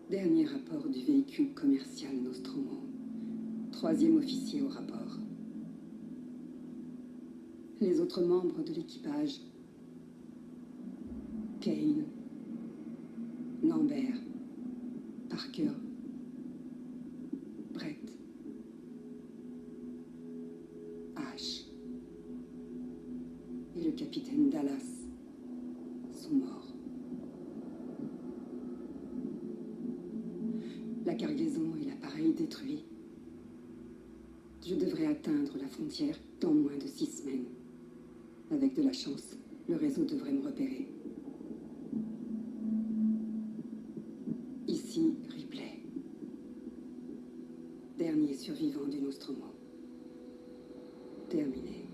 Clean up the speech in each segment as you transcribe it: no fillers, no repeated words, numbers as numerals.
Dernier rapport du véhicule commercial Nostromo. 3e officier au rapport. Les autres membres de l'équipage. Kane. Lambert. Parker. Brett. Ash. Et le capitaine Dallas sont morts. La cargaison et l'appareil détruits. Je devrais atteindre la frontière dans moins de 6 semaines. Avec de la chance, le réseau devrait me repérer. Ici, Ripley. Dernier survivant du Nostromo. Terminé.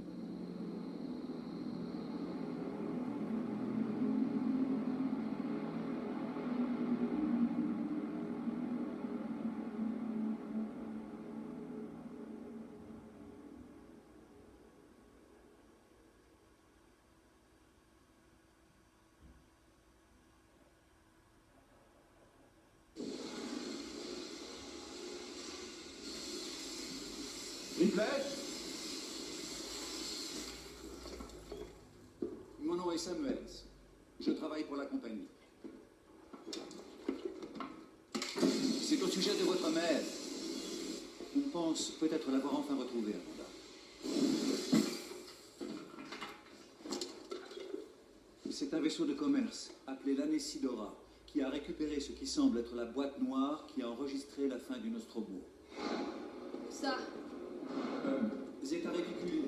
Ripley? Mon nom est Samuels. Je travaille pour la compagnie. C'est au sujet de votre mère. On pense peut-être l'avoir enfin retrouvée, Amanda. C'est un vaisseau de commerce appelé l'Anesidora qui a récupéré ce qui semble être la boîte noire qui a enregistré la fin du Nostromo. Ça. Zeta réticulé.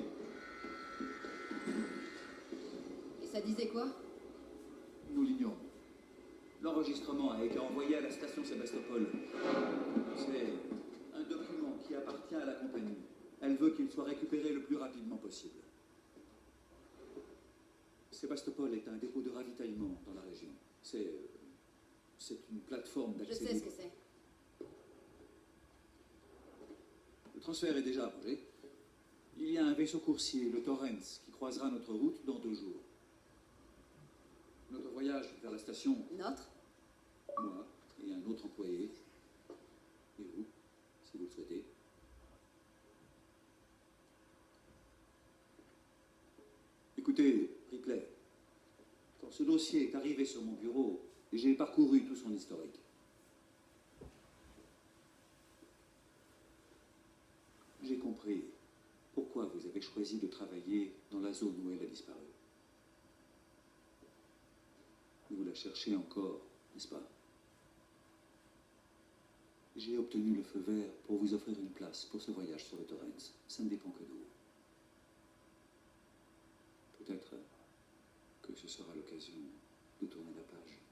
Et ça disait quoi? Nous l'ignorons. L'enregistrement a été envoyé à la station Sébastopol. C'est un document qui appartient à la compagnie. Elle veut qu'il soit récupéré le plus rapidement possible. Sébastopol est un dépôt de ravitaillement dans la région. C'est une plateforme Je d'accès. sais ce que c'est. Le transfert est déjà arrangé. Il y a un vaisseau coursier, le Torrens, qui croisera notre route dans 2 jours. Notre voyage vers la station, Notre? moi et un autre employé, et vous, si vous le souhaitez. Écoutez, Ripley, quand ce dossier est arrivé sur mon bureau, j'ai parcouru tout son historique. J'ai compris pourquoi vous avez choisi de travailler dans la zone où elle a disparu. Vous la cherchez encore, n'est-ce pas? J'ai obtenu le feu vert pour vous offrir une place pour ce voyage sur le Torrens. Ça ne dépend que de vous. Peut-être que ce sera l'occasion de tourner la page.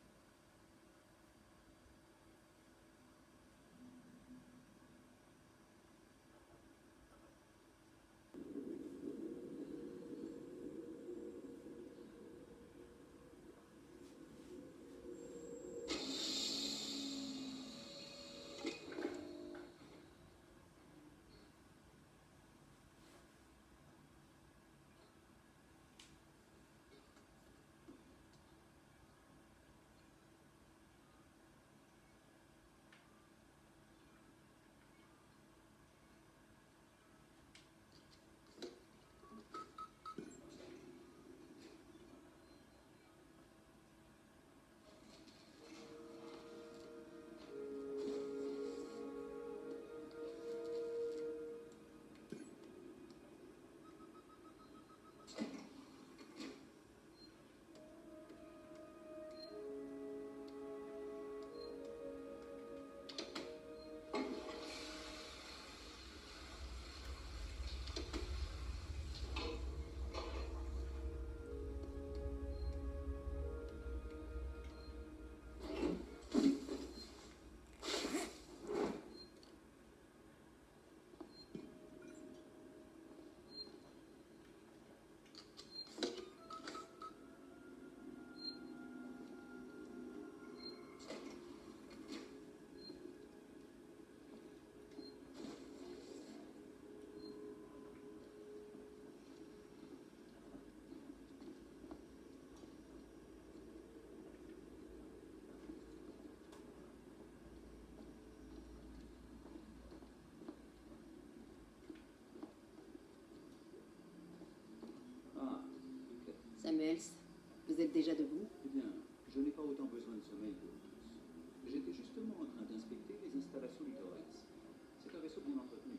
déjà debout? Eh bien, je n'ai pas autant besoin de sommeil que vous tous. J'étais justement en train d'inspecter les installations du Torrens. C'est un vaisseau bien entretenu.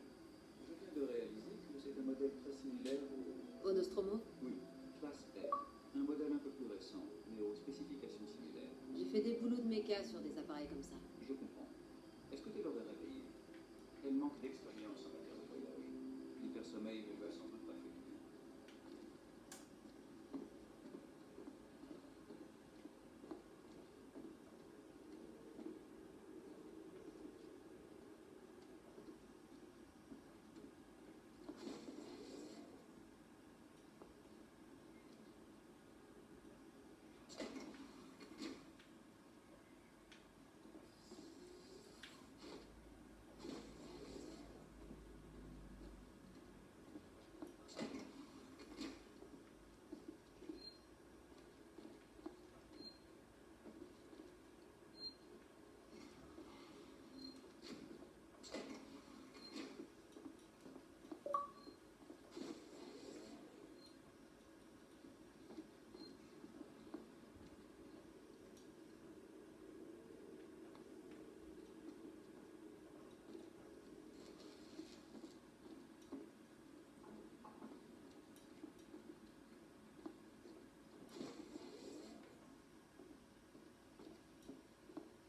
Je viens de réaliser que c'est un modèle très similaire au... Au Nostromo? Oui, classe R. Un modèle un peu plus récent, mais aux spécifications similaires. J'ai fait des boulots de méca sur des appareils comme ça. Je comprends. Est-ce que Taylor est réveillée? Elle manque d'expérience en matière de voyage. L'hypersommeil ne lui a sans doute pas fait du bien.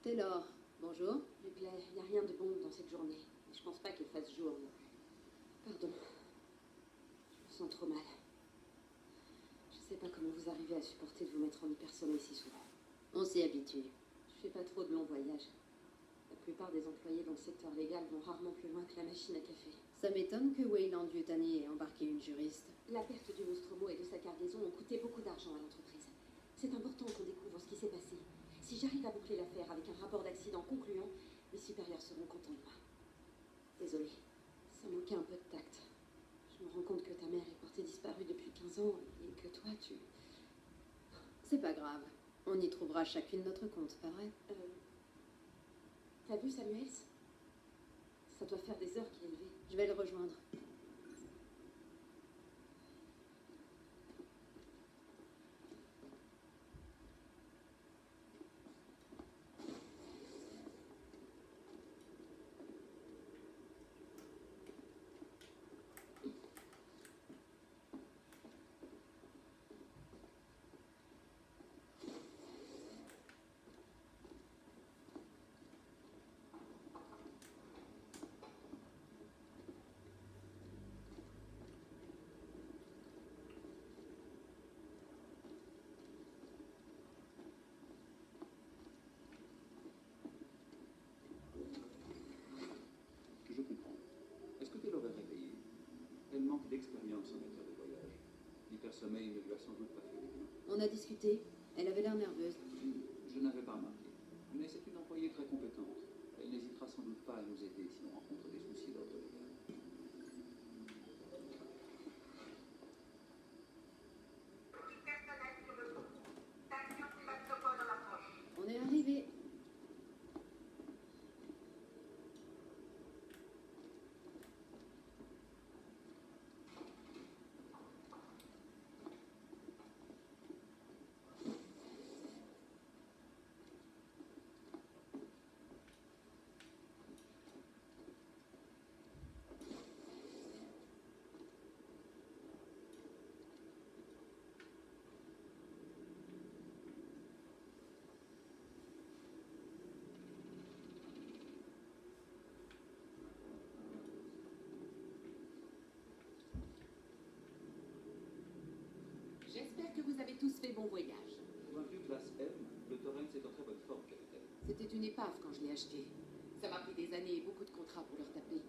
Taylor, bonjour. Ripley, il n'y a rien de bon dans cette journée. Je pense pas qu'il fasse jour non plus. Pardon. Je me sens trop mal. Je sais pas comment vous arrivez à supporter de vous mettre en hypersommeil si souvent. On s'y habitue. Je fais pas trop de longs voyages. La plupart des employés dans le secteur légal vont rarement plus loin que la machine à café. Ça m'étonne que Weyland Yutani ait embarqué une juriste. La perte du Nostromo et de sa cargaison ont coûté beaucoup d'argent à l'entreprise. C'est important qu'on découvre ce qui s'est passé. Si j'arrive à boucler l'affaire avec un rapport d'accident concluant, les supérieurs seront contents de moi. Désolée, ça manquait un peu de tact. Je me rends compte que ta mère est portée disparue depuis 15 ans et que toi, tu... C'est pas grave. On y trouvera chacune notre compte, pas vrai? T'as vu Samuels? Ça doit faire des heures qu'il est levé. Je vais le rejoindre. Je comprends. Est-ce que Taylor est réveillée? Elle manque d'expérience en matière de voyage. L'hypersommeil ne lui a sans doute pas fait du bien. On a discuté. Elle avait l'air nerveuse. Je n'avais pas remarqué. Mais c'est une employée très compétente. Elle n'hésitera sans doute pas à nous aider si on rencontre des soucis d'ordre légal. On est arrivé. J'espère que vous avez tous fait bon voyage. Pour un vieux classe M, le Torrens est en très bonne forme, capitaine. C'était une épave quand je l'ai acheté. Ça m'a pris des années et beaucoup de contrats pour le retaper.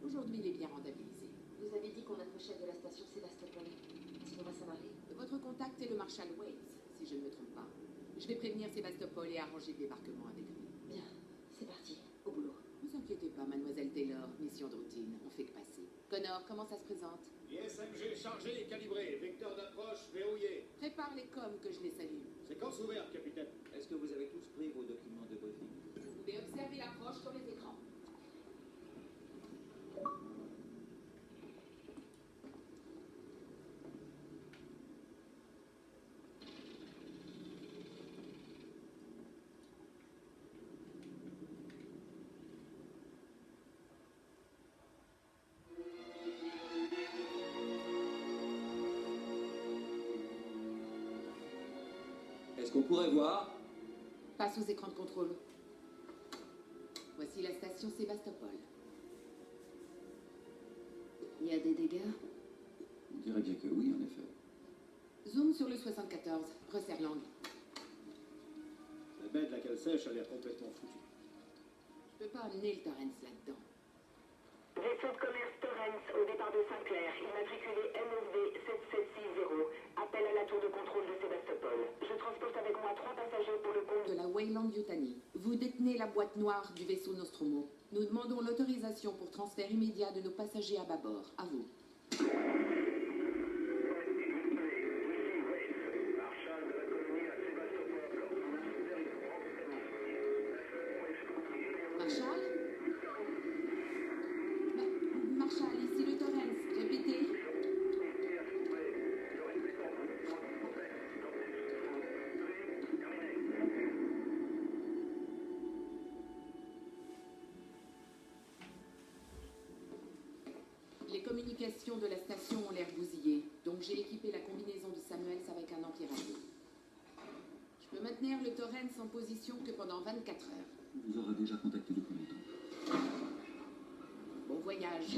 Aujourd'hui, il est bien rentabilisé. Vous avez dit qu'on approchait de la station Sébastopol. Est-ce qu'on va s'amarrer? Votre contact est le Marshal Waits, si je ne me trompe pas. Je vais prévenir Sébastopol et arranger le débarquement avec lui. Bien, c'est parti. Au boulot. Ne vous inquiétez pas, mademoiselle Taylor. Mission de routine, on fait que passer. Connor, comment ça se présente? ISMG chargé et calibré. Vecteur d'approche verrouillé. Prépare les coms que je les salue. Séquence ouverte, capitaine. Est-ce que vous avez tous pris vos documents de briefing? Vous pouvez observer l'approche sur les écrans. qu'on pourrait voir? Passe aux écrans de contrôle. Voici la station Sébastopol. Il y a des dégâts? On dirait bien que oui, en effet. Zoom sur le 74. Resserre l'angle. La baie de la cale sèche a l'air complètement foutue. Je peux pas amener le Torrens là-dedans. Vaisseau de commerce Torrens au départ de Saint-Clair, immatriculé NSV 7760. Appel à la tour de contrôle de Sébastopol. Je transporte avec moi 3 passagers pour le compte De la Weyland Yutani. Vous détenez la boîte noire du vaisseau Nostromo. Nous demandons l'autorisation pour transfert immédiat de nos passagers à bâbord. À vous. Marshall? Marshall, ici le Torrens. Répétez. Les communications de la station ont l'air bousillées, donc j'ai équipé la combinaison de Samuels avec un anti-radio. Je peux maintenir le Torrens en position que pendant 24 heures. On vous aura déjà contacté depuis longtemps. Bon voyage.